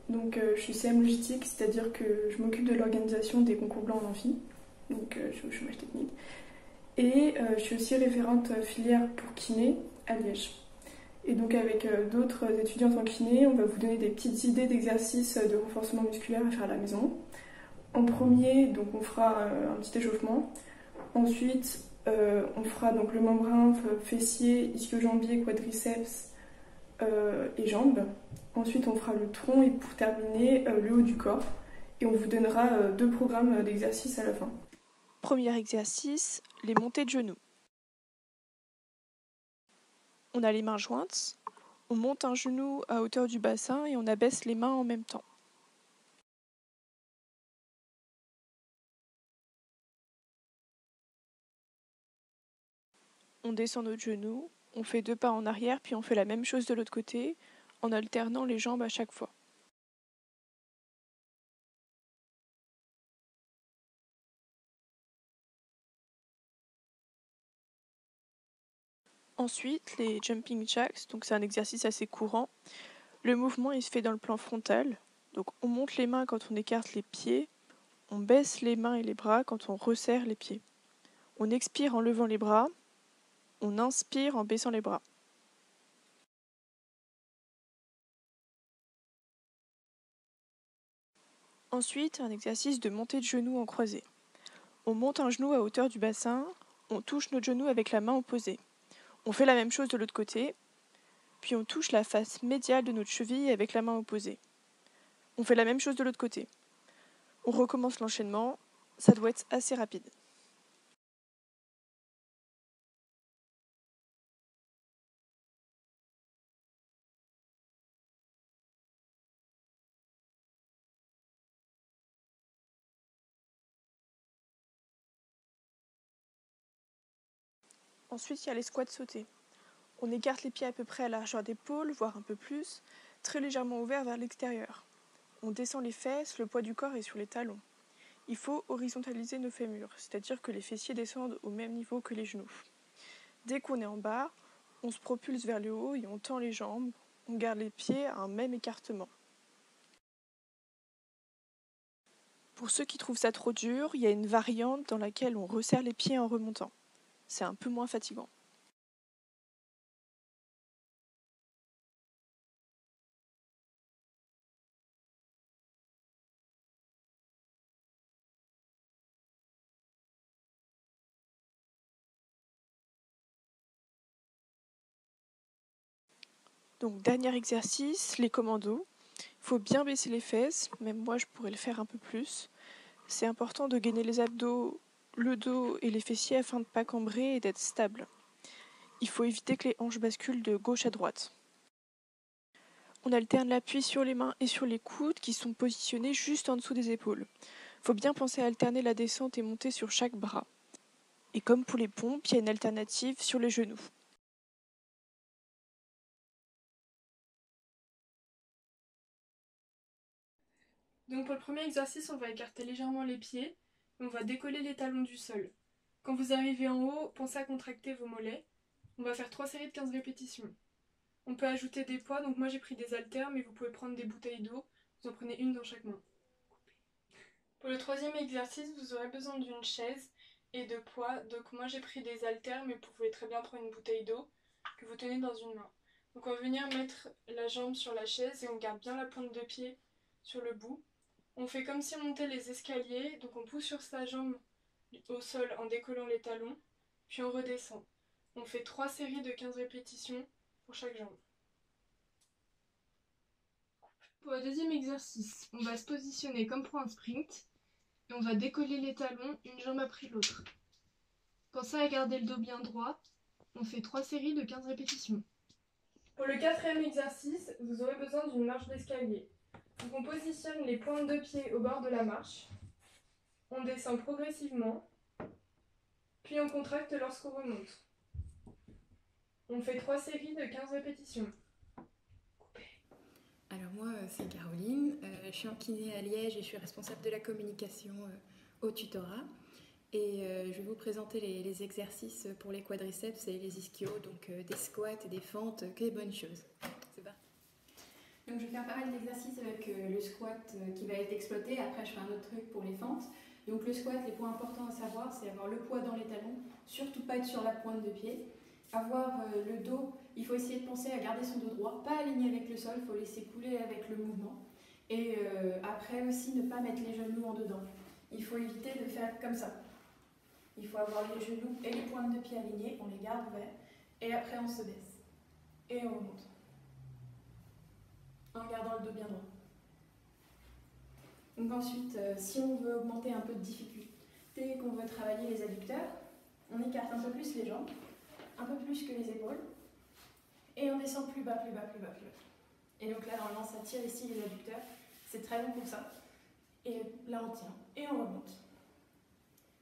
Donc je suis CM logistique, c'est-à-dire que je m'occupe de l'organisation des concours blancs en amphi, donc je suis au chômage technique. Et je suis aussi référente filière pour kiné à Liège. Et donc avec d'autres étudiantes en kiné, on va vous donner des petites idées d'exercices de renforcement musculaire à faire à la maison. En premier, donc on fera un petit échauffement. Ensuite, on fera donc le membrane fessier, ischio-jambier, quadriceps et jambes. Ensuite, on fera le tronc et pour terminer, le haut du corps. Et on vous donnera deux programmes d'exercices à la fin. Premier exercice, les montées de genoux. On a les mains jointes, on monte un genou à hauteur du bassin et on abaisse les mains en même temps. On descend notre genou, on fait 2 pas en arrière puis on fait la même chose de l'autre côté en alternant les jambes à chaque fois. Ensuite, les jumping jacks, donc c'est un exercice assez courant. Le mouvement il se fait dans le plan frontal. Donc on monte les mains quand on écarte les pieds, on baisse les mains et les bras quand on resserre les pieds. On expire en levant les bras, on inspire en baissant les bras. Ensuite, un exercice de montée de genoux en croisé. On monte un genou à hauteur du bassin, on touche notre genou avec la main opposée. On fait la même chose de l'autre côté, puis on touche la face médiale de notre cheville avec la main opposée. On fait la même chose de l'autre côté. On recommence l'enchaînement, ça doit être assez rapide. Ensuite, il y a les squats sautés. On écarte les pieds à peu près à la largeur d'épaule, voire un peu plus, très légèrement ouverts vers l'extérieur. On descend les fesses, le poids du corps est sur les talons. Il faut horizontaliser nos fémurs, c'est-à-dire que les fessiers descendent au même niveau que les genoux. Dès qu'on est en bas, on se propulse vers le haut et on tend les jambes, on garde les pieds à un même écartement. Pour ceux qui trouvent ça trop dur, il y a une variante dans laquelle on resserre les pieds en remontant. C'est un peu moins fatigant. Donc dernier exercice, les commandos. Il faut bien baisser les fesses, même moi je pourrais le faire un peu plus. C'est important de gainer les abdos, le dos et les fessiers afin de ne pas cambrer et d'être stable. Il faut éviter que les hanches basculent de gauche à droite. On alterne l'appui sur les mains et sur les coudes qui sont positionnés juste en dessous des épaules. Il faut bien penser à alterner la descente et monter sur chaque bras. Et comme pour les pompes, il y a une alternative sur les genoux. Donc pour le premier exercice, on va écarter légèrement les pieds et on va décoller les talons du sol. Quand vous arrivez en haut, pensez à contracter vos mollets. On va faire 3 séries de 15 répétitions. On peut ajouter des poids, donc moi j'ai pris des haltères, mais vous pouvez prendre des bouteilles d'eau. Vous en prenez une dans chaque main. Pour le troisième exercice, vous aurez besoin d'une chaise et de poids. Donc moi j'ai pris des haltères, mais vous pouvez très bien prendre une bouteille d'eau que vous tenez dans une main. Donc on va venir mettre la jambe sur la chaise et on garde bien la pointe de pied sur le bout. On fait comme si on montait les escaliers, donc on pousse sur sa jambe au sol en décollant les talons, puis on redescend. On fait 3 séries de 15 répétitions pour chaque jambe. Pour le deuxième exercice, on va se positionner comme pour un sprint et on va décoller les talons une jambe après l'autre. Pensez à garder le dos bien droit. On fait 3 séries de 15 répétitions. Pour le quatrième exercice, vous aurez besoin d'une marche d'escalier. Donc on positionne les pointes de pied au bord de la marche. On descend progressivement, puis on contracte lorsqu'on remonte. On fait 3 séries de 15 répétitions. Alors moi, c'est Caroline, je suis en kiné à Liège et je suis responsable de la communication au tutorat. Et je vais vous présenter les exercices pour les quadriceps et les ischios, donc des squats et des fentes, que des bonnes choses. C'est parti. Donc je vais faire pas mal d'exercices avec le squat qui va être exploité. Après je fais un autre truc pour les fentes. Donc le squat, les points importants à savoir, c'est avoir le poids dans les talons, surtout pas être sur la pointe de pied. Avoir le dos, il faut essayer de penser à garder son dos droit, pas aligné avec le sol, il faut laisser couler avec le mouvement. Et après aussi ne pas mettre les genoux en dedans. Il faut éviter de faire comme ça. Il faut avoir les genoux et les pointes de pied alignés, on les garde ouverts. Et après on se baisse. Et on remonte. En gardant le dos bien droit. Donc ensuite, si on veut augmenter un peu de difficulté, qu'on veut travailler les adducteurs, on écarte un peu plus les jambes, un peu plus que les épaules, et on descend plus bas, plus bas, plus bas, plus bas. Et donc là, normalement, ça tire ici les adducteurs, c'est très long pour ça. Et là, on tient, et on remonte.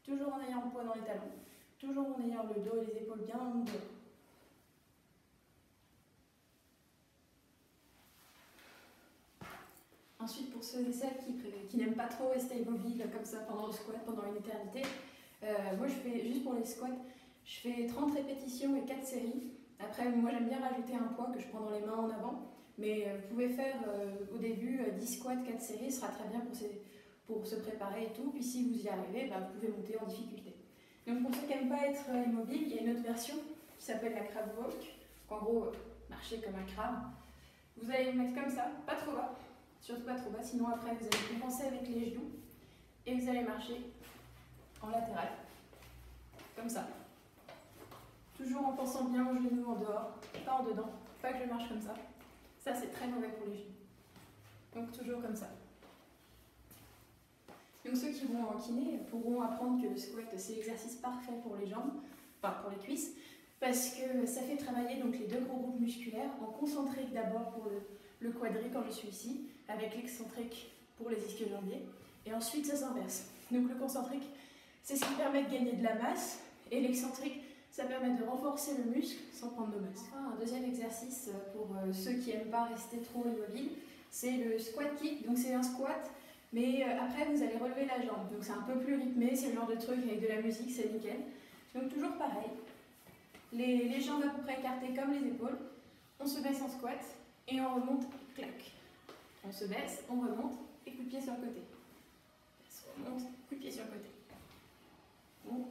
Toujours en ayant le poids dans les talons, toujours en ayant le dos et les épaules bien en dehors. Ensuite, pour ceux et celles qui n'aiment pas trop rester immobiles comme ça pendant le squat, pendant une éternité, moi je fais, juste pour les squats, je fais 30 répétitions et 4 séries. Après, moi j'aime bien rajouter un poids que je prends dans les mains en avant, mais vous pouvez faire au début 10 squats, 4 séries, ce sera très bien pour se préparer et tout. Puis si vous y arrivez, vous pouvez monter en difficulté. Donc pour ceux qui n'aiment pas être immobiles, il y a une autre version qui s'appelle la crab walk. En gros, marcher comme un crabe. Vous allez vous mettre comme ça, pas trop bas. Surtout pas trop bas, sinon après vous allez compenser avec les genoux et vous allez marcher en latéral, comme ça. Toujours en pensant bien aux genoux en dehors, pas en dedans, pas que je marche comme ça. Ça c'est très mauvais pour les genoux. Donc toujours comme ça. Donc ceux qui vont en kiné pourront apprendre que le squat c'est l'exercice parfait pour les jambes, enfin pour les cuisses, parce que ça fait travailler donc les deux gros groupes musculaires, en concentrique d'abord pour le quadri quand je suis ici, avec l'excentrique pour les ischio-jambiers, et ensuite ça s'inverse. Donc le concentrique, c'est ce qui permet de gagner de la masse, et l'excentrique, ça permet de renforcer le muscle sans prendre de masse. Enfin, un deuxième exercice pour ceux qui n'aiment pas rester trop immobiles, c'est le squat kick. Donc c'est un squat, mais après vous allez relever la jambe. Donc c'est un peu plus rythmé, c'est le genre de truc avec de la musique, c'est nickel. Donc toujours pareil, les jambes à peu près écartées comme les épaules, on se baisse en squat, et on remonte, clac. On se baisse, on remonte, et coup de pied sur le côté. On remonte, coup de pied sur le côté. Bon,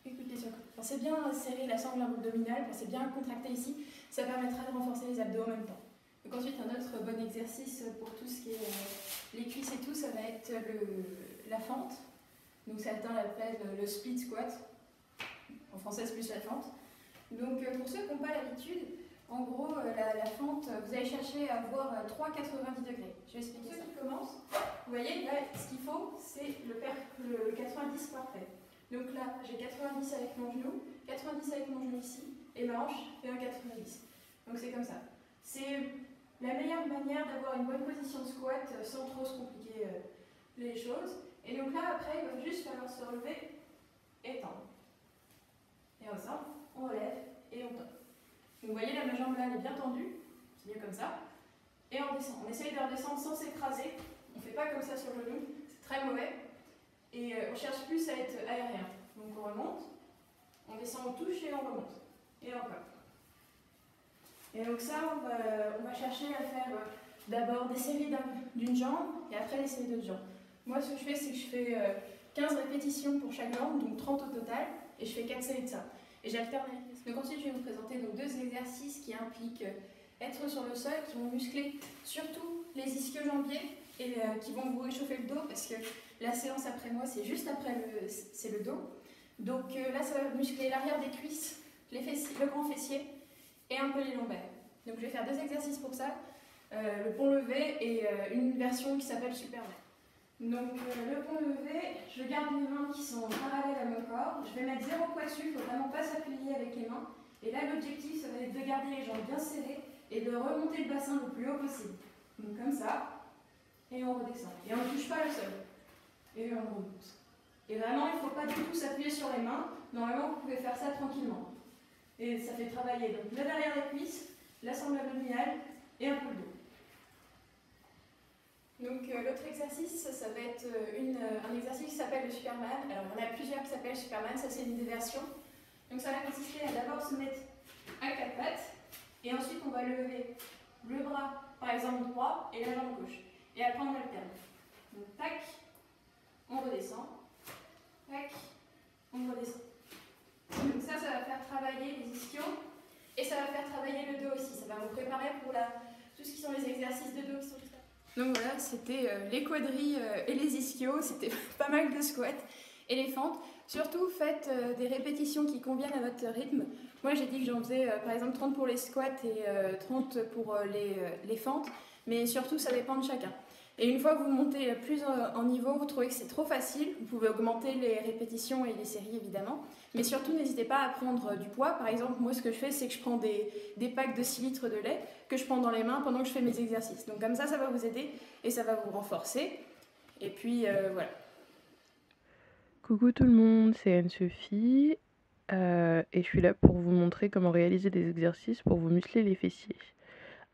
et coup de pied sur le côté. Pensez bien à serrer la sangle abdominale, pensez bien à contracter ici, ça permettra de renforcer les abdos en même temps. Donc ensuite, un autre bon exercice pour tout ce qui est les cuisses et tout, ça va être la fente. Donc certains l'appellent le split squat. En français, c'est plus la fente. Donc pour ceux qui n'ont pas l'habitude, en gros, la fente, vous allez chercher à avoir 3,90 degrés. Je vais expliquer ça. Ceux qui commencent, vous voyez, là, ce qu'il faut, c'est le 90 parfait. Donc là, j'ai 90 avec mon genou, 90 avec mon genou ici, et ma hanche fait un 90. Donc c'est comme ça. C'est la meilleure manière d'avoir une bonne position de squat sans trop se compliquer les choses. Et donc là, après, il va juste falloir se relever et tendre. Et ensemble, on relève et on tend. Donc vous voyez là, ma jambe là, elle est bien tendue, c'est mieux comme ça. Et on descend. On essaye de redescendre sans s'écraser. On ne fait pas comme ça sur le genou, c'est très mauvais. Et on cherche plus à être aérien. Donc on remonte, on descend, on touche et on remonte. Et encore. Et donc ça, on va chercher à faire d'abord des séries d'une jambe et après des séries d'autres jambes. Moi, ce que je fais, c'est que je fais 15 répétitions pour chaque jambe, donc 30 au total, et je fais 4 séries de ça. Et j'alterne. Donc ensuite, je vais vous présenter donc, 2 exercices qui impliquent être sur le sol, qui vont muscler surtout les ischio-jambiers et qui vont vous réchauffer le dos, parce que la séance après moi, c'est juste après le dos. Donc là, ça va muscler l'arrière des cuisses, les fessiers, le grand fessier et un peu les lombaires. Donc je vais faire 2 exercices pour ça, le pont levé et une version qui s'appelle Superman. Donc le pont levé, je garde mes mains qui sont parallèles à mon corps, je vais mettre 0 poids dessus, il ne faut vraiment pas s'appuyer avec les mains. Et là l'objectif, ça va être de garder les jambes bien serrées et de remonter le bassin le plus haut possible. Donc comme ça, et on redescend. Et on ne touche pas le sol. Et on remonte. Et vraiment, il ne faut pas du tout s'appuyer sur les mains. Normalement, vous pouvez faire ça tranquillement. Et ça fait travailler donc le derrière des cuisses, la sangle abdominale et un peu le dos. Donc l'autre exercice, ça va être un exercice qui s'appelle le Superman. Alors il y en a plusieurs qui s'appellent Superman, ça c'est une des versions. Donc ça va consister à d'abord se mettre à 4 pattes et ensuite on va lever le bras, par exemple, droit et la jambe gauche. Et après, on alterne. Donc, tac, on redescend. Tac, on redescend. Donc ça va faire travailler les ischios et ça va faire travailler le dos aussi. Ça va vous préparer pour tout ce qui sont les exercices de dos qui sont juste là. Donc voilà, c'était les quadrilles et les ischios. C'était pas mal de squats et les fentes. Surtout, faites des répétitions qui conviennent à votre rythme. Moi, j'ai dit que j'en faisais par exemple 30 pour les squats et 30 pour les fentes. Mais surtout, ça dépend de chacun. Et une fois que vous montez plus en niveau, vous trouvez que c'est trop facile, vous pouvez augmenter les répétitions et les séries évidemment. Mais surtout, n'hésitez pas à prendre du poids. Par exemple, moi, ce que je fais, c'est que je prends des packs de 6 litres de lait que je prends dans les mains pendant que je fais mes exercices. Donc comme ça va vous aider et ça va vous renforcer. Et puis, voilà. Coucou tout le monde, c'est Anne-Sophie et je suis là pour vous montrer comment réaliser des exercices pour vous muscler les fessiers.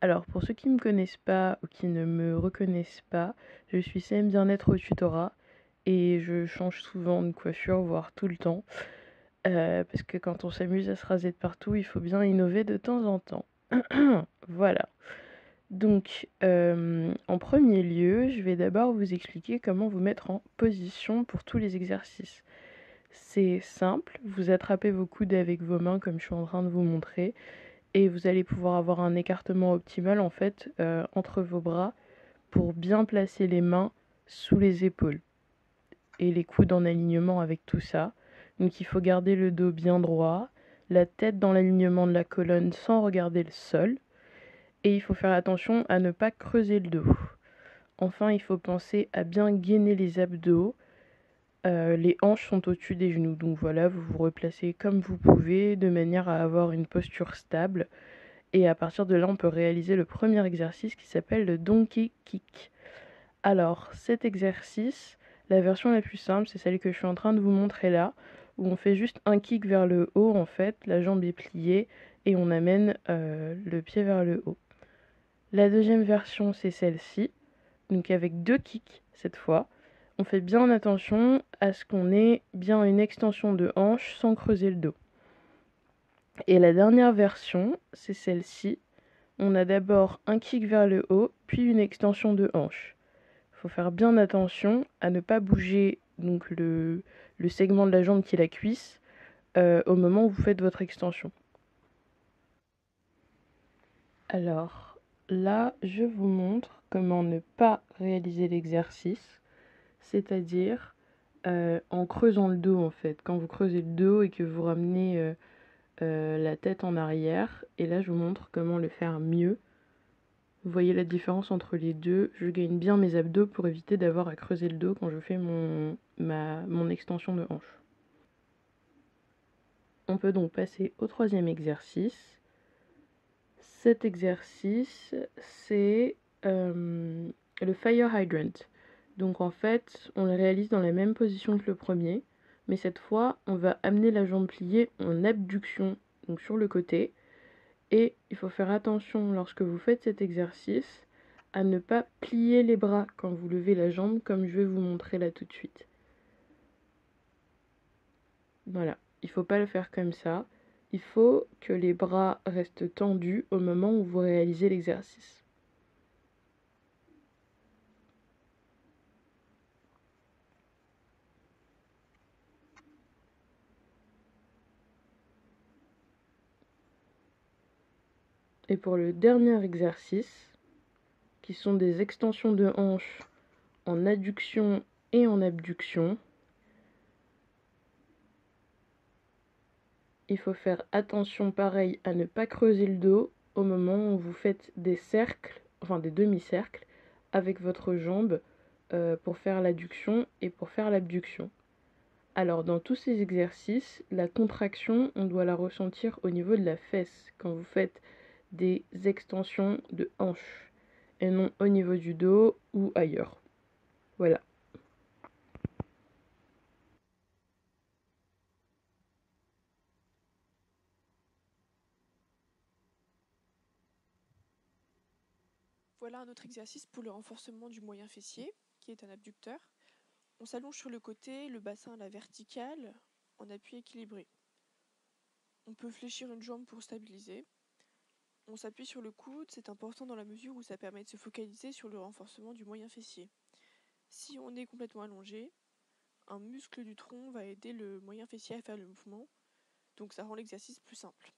Alors pour ceux qui ne me connaissent pas ou qui ne me reconnaissent pas, je suis CM Bien-être au tutorat et je change souvent de coiffure, voire tout le temps, parce que quand on s'amuse à se raser de partout, il faut bien innover de temps en temps. Voilà. Donc, en premier lieu, je vais d'abord vous expliquer comment vous mettre en position pour tous les exercices. C'est simple, vous attrapez vos coudes avec vos mains comme je suis en train de vous montrer et vous allez pouvoir avoir un écartement optimal en fait entre vos bras pour bien placer les mains sous les épaules et les coudes en alignement avec tout ça. Donc il faut garder le dos bien droit, la tête dans l'alignement de la colonne sans regarder le sol. Et il faut faire attention à ne pas creuser le dos. Enfin, il faut penser à bien gainer les abdos. Les hanches sont au-dessus des genoux. Donc voilà, vous vous replacez comme vous pouvez de manière à avoir une posture stable. Et à partir de là, on peut réaliser le premier exercice qui s'appelle le Donkey Kick. Alors, cet exercice, la version la plus simple, c'est celle que je suis en train de vous montrer là, où on fait juste un kick vers le haut en fait, la jambe est pliée et on amène le pied vers le haut. La deuxième version, c'est celle-ci, donc avec 2 kicks cette fois. On fait bien attention à ce qu'on ait bien une extension de hanche sans creuser le dos. Et la dernière version, c'est celle-ci. On a d'abord un kick vers le haut, puis une extension de hanche. Il faut faire bien attention à ne pas bouger donc le segment de la jambe qui est la cuisse au moment où vous faites votre extension. Alors, là, je vous montre comment ne pas réaliser l'exercice, c'est-à-dire en creusant le dos en fait. Quand vous creusez le dos et que vous ramenez la tête en arrière, et là je vous montre comment le faire mieux. Vous voyez la différence entre les deux. Je gagne bien mes abdos pour éviter d'avoir à creuser le dos quand je fais mon extension de hanche. On peut donc passer au troisième exercice. Cet exercice, c'est le fire hydrant. Donc en fait, on le réalise dans la même position que le premier, mais cette fois, on va amener la jambe pliée en abduction, donc sur le côté. Et il faut faire attention lorsque vous faites cet exercice à ne pas plier les bras quand vous levez la jambe, comme je vais vous montrer là tout de suite. Voilà, il ne faut pas le faire comme ça. Il faut que les bras restent tendus au moment où vous réalisez l'exercice. Et pour le dernier exercice, qui sont des extensions de hanches en adduction et en abduction, il faut faire attention pareil à ne pas creuser le dos au moment où vous faites des cercles, enfin des demi-cercles, avec votre jambe pour faire l'adduction et pour faire l'abduction. Alors dans tous ces exercices, la contraction, on doit la ressentir au niveau de la fesse quand vous faites des extensions de hanches et non au niveau du dos ou ailleurs. Voilà. Voilà un autre exercice pour le renforcement du moyen fessier, qui est un abducteur. On s'allonge sur le côté, le bassin à la verticale, en appui équilibré. On peut fléchir une jambe pour stabiliser. On s'appuie sur le coude, c'est important dans la mesure où ça permet de se focaliser sur le renforcement du moyen fessier. Si on est complètement allongé, un muscle du tronc va aider le moyen fessier à faire le mouvement, donc ça rend l'exercice plus simple.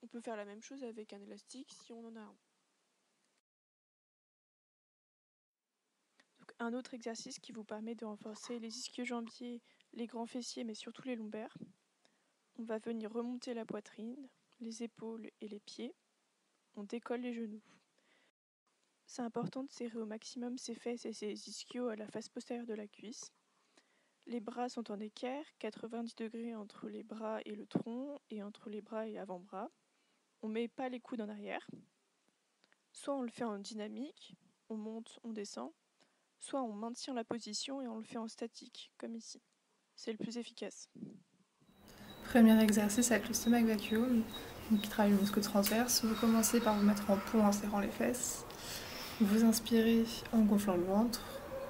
On peut faire la même chose avec un élastique si on en a un. Donc, un autre exercice qui vous permet de renforcer les ischio-jambiers, les grands fessiers, mais surtout les lombaires. On va venir remonter la poitrine, les épaules et les pieds. On décolle les genoux. C'est important de serrer au maximum ses fesses et ses ischios à la face postérieure de la cuisse. Les bras sont en équerre, 90 degrés entre les bras et le tronc et entre les bras et avant-bras. On ne met pas les coudes en arrière. Soit on le fait en dynamique, on monte, on descend. Soit on maintient la position et on le fait en statique, comme ici. C'est le plus efficace. Premier exercice avec le stomach vacuum, qui travaille le muscle transverse. Vous commencez par vous mettre en pont en serrant les fesses. Vous inspirez en gonflant le ventre.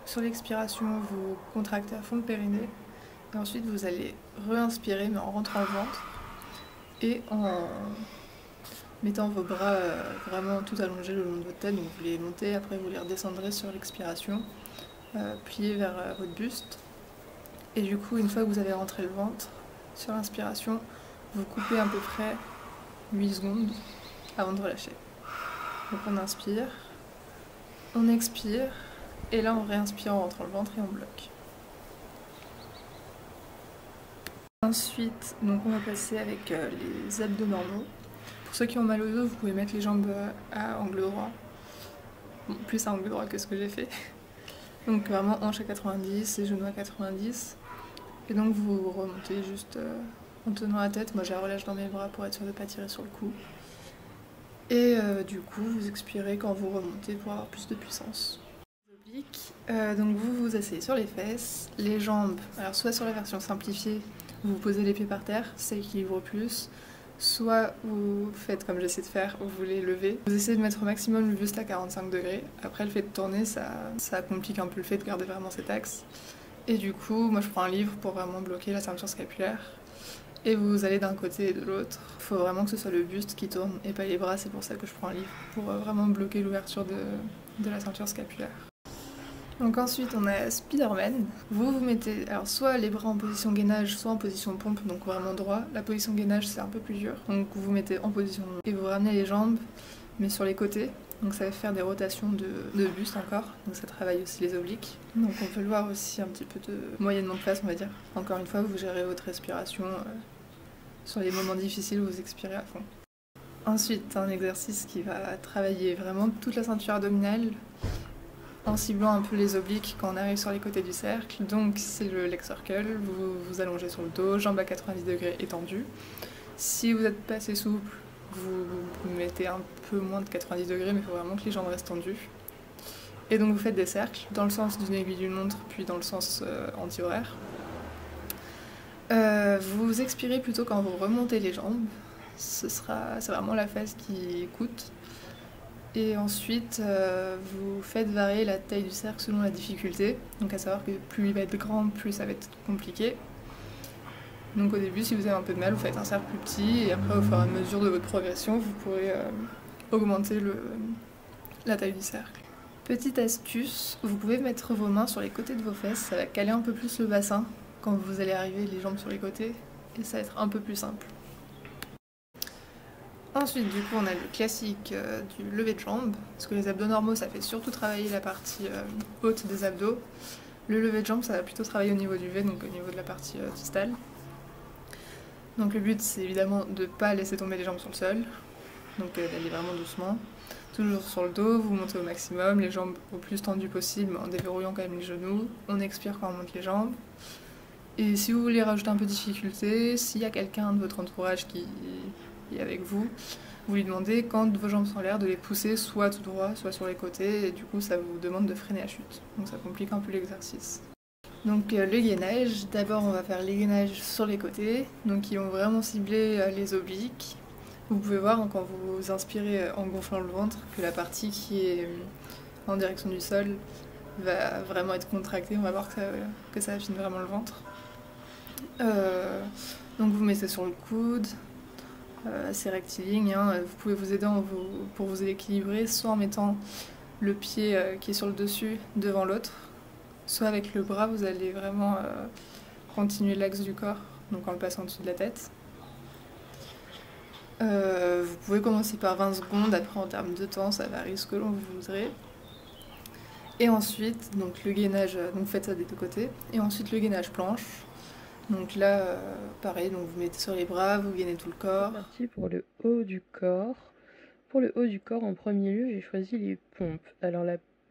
Sur l'expiration, vous contractez à fond le périnée. Et ensuite, vous allez re-inspirer, mais en rentrant le ventre. Et en mettant vos bras vraiment tout allongés le long de votre tête. Donc vous les montez, après vous les redescendrez sur l'expiration, pliés vers votre buste. Et du coup, une fois que vous avez rentré le ventre, sur l'inspiration, vous coupez à peu près 8 secondes avant de relâcher. Donc on inspire, on expire, et là on réinspire en rentrant le ventre et on bloque. Ensuite, donc on va passer avec les abdos normaux. Pour ceux qui ont mal au dos, vous pouvez mettre les jambes à angle droit. Bon, plus à angle droit que ce que j'ai fait. Donc vraiment hanche à 90 et genoux à 90. Et donc vous remontez juste en tenant la tête. Moi j'ai un relâche dans mes bras pour être sûr de ne pas tirer sur le cou. Et du coup vous expirez quand vous remontez pour avoir plus de puissance. Donc vous vous asseyez sur les fesses, les jambes, alors soit sur la version simplifiée, vous posez les pieds par terre, ça équilibre plus. Soit vous faites comme j'essaie de faire, vous les levez. Vous essayez de mettre au maximum le buste à 45 degrés. Après le fait de tourner, ça complique un peu le fait de garder vraiment cet axe. Et du coup, moi je prends un livre pour vraiment bloquer la ceinture scapulaire. Et vous allez d'un côté et de l'autre. Il faut vraiment que ce soit le buste qui tourne et pas les bras, c'est pour ça que je prends un livre. Pour vraiment bloquer l'ouverture de la ceinture scapulaire. Donc ensuite on a Spider-Man. Vous mettez alors soit les bras en position gainage, soit en position pompe, donc vraiment droit. La position gainage c'est un peu plus dur. Donc vous mettez en position et vous ramenez les jambes, mais sur les côtés. Donc ça va faire des rotations de buste encore. Donc ça travaille aussi les obliques. Donc on peut le voir aussi un petit peu de moyennement de face on va dire. Encore une fois vous gérez votre respiration. Sur les moments difficiles vous expirez à fond. Ensuite un exercice qui va travailler vraiment toute la ceinture abdominale, en ciblant un peu les obliques quand on arrive sur les côtés du cercle. Donc c'est le leg circle, vous vous allongez sur le dos, jambes à 90 degrés étendues. Si vous n'êtes pas assez souple, vous mettez un peu moins de 90 degrés, mais il faut vraiment que les jambes restent tendues. Et donc vous faites des cercles, dans le sens d'une aiguille d'une montre, puis dans le sens anti-horaire. Vous expirez plutôt quand vous remontez les jambes, c'est vraiment la phase qui coûte. Et ensuite, vous faites varier la taille du cercle selon la difficulté. Donc à savoir que plus il va être grand, plus ça va être compliqué. Donc au début, si vous avez un peu de mal, vous faites un cercle plus petit. Et après, au fur et à mesure de votre progression, vous pourrez augmenter la taille du cercle. Petite astuce, vous pouvez mettre vos mains sur les côtés de vos fesses. Ça va caler un peu plus le bassin quand vous allez arriver les jambes sur les côtés. Et ça va être un peu plus simple. Ensuite, du coup, on a le classique du lever de jambes, parce que les abdos normaux, ça fait surtout travailler la partie haute des abdos. Le lever de jambes, ça va plutôt travailler au niveau du V, donc au niveau de la partie distale. Donc le but, c'est évidemment de ne pas laisser tomber les jambes sur le sol, donc d'aller vraiment doucement. Toujours sur le dos, vous montez au maximum, les jambes au plus tendues possible, en déverrouillant quand même les genoux. On expire quand on monte les jambes. Et si vous voulez rajouter un peu de difficulté, s'il y a quelqu'un de votre entourage qui est avec vous, vous lui demandez quand vos jambes sont en l'air de les pousser soit tout droit, soit sur les côtés, et du coup ça vous demande de freiner la chute. Donc ça complique un peu l'exercice. Donc le gainage, d'abord on va faire les gainages sur les côtés, donc qui vont vraiment cibler les obliques. Vous pouvez voir quand vous inspirez en gonflant le ventre que la partie qui est en direction du sol va vraiment être contractée, on va voir que ça affine vraiment le ventre. Donc vous mettez sur le coude, assez rectiligne, hein. Vous pouvez vous aider pour vous équilibrer, soit en mettant le pied qui est sur le dessus devant l'autre, soit avec le bras, vous allez vraiment continuer l'axe du corps, donc en le passant en dessous de la tête. Vous pouvez commencer par 20 secondes, après en termes de temps, ça varie ce que l'on voudrait. Et ensuite, donc le gainage, donc faites ça des deux côtés. Et ensuite le gainage planche. Donc là, pareil, donc vous mettez sur les bras, vous gainez tout le corps. C'est parti pour le haut du corps. Pour le haut du corps, en premier lieu, j'ai choisi les pompes. Alors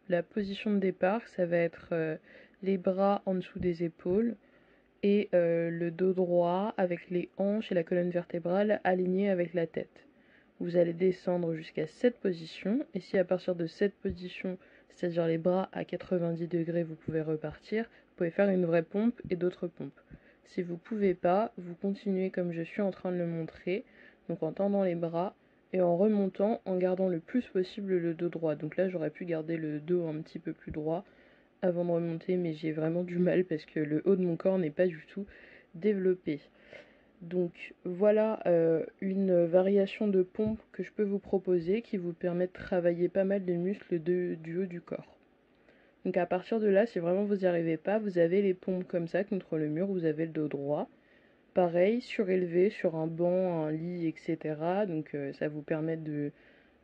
la position de départ, ça va être les bras en dessous des épaules et le dos droit avec les hanches et la colonne vertébrale alignée avec la tête. Vous allez descendre jusqu'à cette position, et si à partir de cette position, c'est-à-dire les bras à 90 degrés, vous pouvez repartir, vous pouvez faire une vraie pompe et d'autres pompes. Si vous ne pouvez pas, vous continuez comme je suis en train de le montrer, donc en tendant les bras et en remontant en gardant le plus possible le dos droit. Donc là, j'aurais pu garder le dos un petit peu plus droit avant de remonter, mais j'ai vraiment du mal parce que le haut de mon corps n'est pas du tout développé. Donc voilà une variation de pompe que je peux vous proposer qui vous permet de travailler pas mal de muscles du haut du corps. Donc à partir de là, si vraiment vous n'y arrivez pas, vous avez les pompes comme ça contre le mur, vous avez le dos droit. Pareil, surélevé sur un banc, un lit, etc. Donc ça vous permet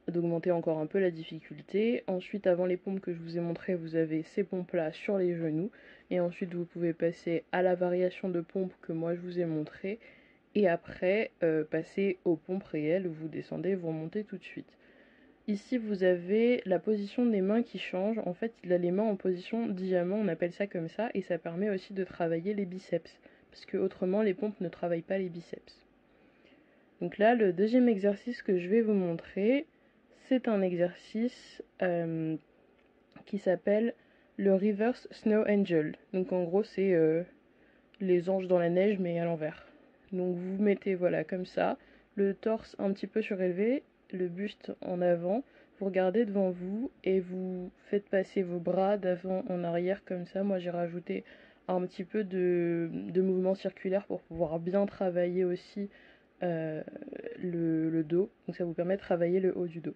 d'augmenter encore un peu la difficulté. Ensuite, avant les pompes que je vous ai montrées, vous avez ces pompes-là sur les genoux. Et ensuite, vous pouvez passer à la variation de pompe que moi je vous ai montrée. Et après, passer aux pompes réelles où vous descendez, vous remontez tout de suite. Ici, vous avez la position des mains qui change. En fait, il a les mains en position diamant, on appelle ça comme ça. Et ça permet aussi de travailler les biceps. Parce que autrement, les pompes ne travaillent pas les biceps. Donc là, le deuxième exercice que je vais vous montrer, c'est un exercice qui s'appelle le Reverse Snow Angel. Donc en gros, c'est les anges dans la neige, mais à l'envers. Donc vous mettez, voilà, comme ça, le torse un petit peu surélevé, le buste en avant, vous regardez devant vous et vous faites passer vos bras d'avant en arrière comme ça. Moi, j'ai rajouté un petit peu de mouvement circulaire pour pouvoir bien travailler aussi le dos. Donc ça vous permet de travailler le haut du dos.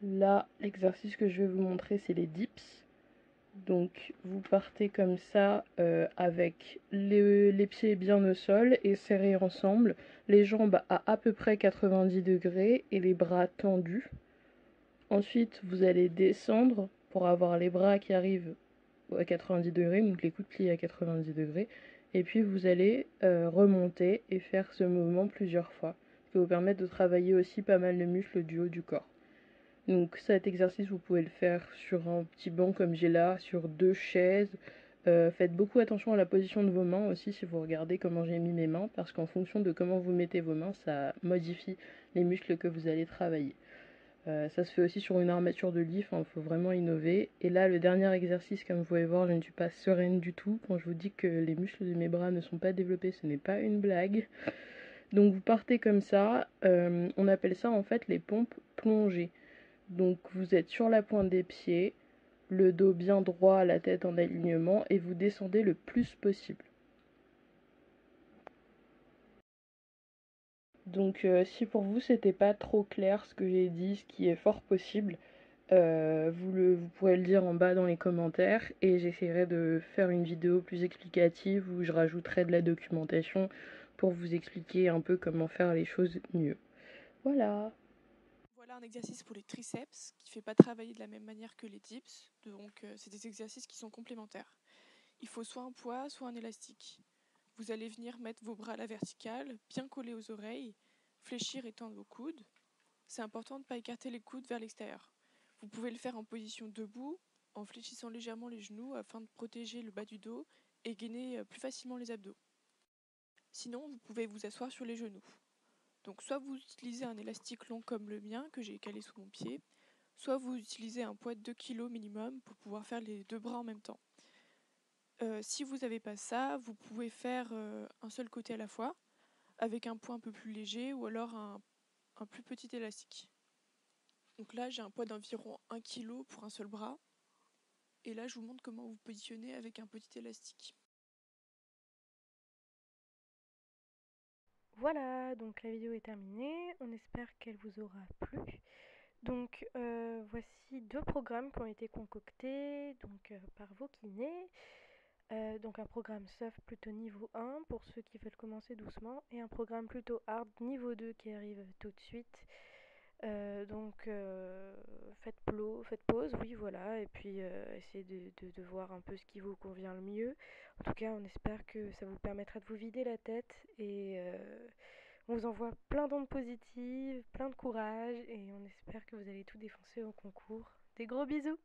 Là, l'exercice que je vais vous montrer, c'est les dips. Donc vous partez comme ça avec les pieds bien au sol et serrés ensemble, les jambes à peu près 90 degrés et les bras tendus. Ensuite, vous allez descendre pour avoir les bras qui arrivent à 90 degrés, donc les coudes pliés à 90 degrés. Et puis vous allez remonter et faire ce mouvement plusieurs fois, ce qui va vous permettre de travailler aussi pas mal de muscles du haut du corps. Donc cet exercice, vous pouvez le faire sur un petit banc comme j'ai là, sur 2 chaises. Faites beaucoup attention à la position de vos mains aussi si vous regardez comment j'ai mis mes mains, parce qu'en fonction de comment vous mettez vos mains, ça modifie les muscles que vous allez travailler. Ça se fait aussi sur une armature de lit, il faut vraiment innover. Et là, le dernier exercice, comme vous pouvez voir, je ne suis pas sereine du tout. Quand je vous dis que les muscles de mes bras ne sont pas développés, ce n'est pas une blague. Donc vous partez comme ça, on appelle ça en fait les pompes plongées. Donc vous êtes sur la pointe des pieds, le dos bien droit, la tête en alignement, et vous descendez le plus possible. Donc si pour vous c'était pas trop clair ce que j'ai dit, ce qui est fort possible, vous pourrez le dire en bas dans les commentaires et j'essaierai de faire une vidéo plus explicative où je rajouterai de la documentation pour vous expliquer un peu comment faire les choses mieux. Voilà. Voilà un exercice pour les triceps qui ne fait pas travailler de la même manière que les dips, donc c'est des exercices qui sont complémentaires. Il faut soit un poids, soit un élastique. Vous allez venir mettre vos bras à la verticale, bien collés aux oreilles, fléchir et tendre vos coudes. C'est important de ne pas écarter les coudes vers l'extérieur. Vous pouvez le faire en position debout, en fléchissant légèrement les genoux afin de protéger le bas du dos et gainer plus facilement les abdos. Sinon, vous pouvez vous asseoir sur les genoux. Donc soit vous utilisez un élastique long comme le mien que j'ai calé sous mon pied, soit vous utilisez un poids de 2 kg minimum pour pouvoir faire les deux bras en même temps. Si vous n'avez pas ça, vous pouvez faire un seul côté à la fois, avec un poids un peu plus léger ou alors un plus petit élastique. Donc là, j'ai un poids d'environ 1 kg pour un seul bras. Et là, je vous montre comment vous positionnez avec un petit élastique. Voilà, donc la vidéo est terminée, on espère qu'elle vous aura plu. Donc voici 2 programmes qui ont été concoctés par vos kinés. Donc un programme soft plutôt niveau 1 pour ceux qui veulent commencer doucement et un programme plutôt hard niveau 2 qui arrive tout de suite. Faites pause, oui voilà, et puis essayez de voir un peu ce qui vous convient le mieux. En tout cas, on espère que ça vous permettra de vous vider la tête et on vous envoie plein d'ondes positives, plein de courage et on espère que vous allez tout défoncer au concours. Des gros bisous!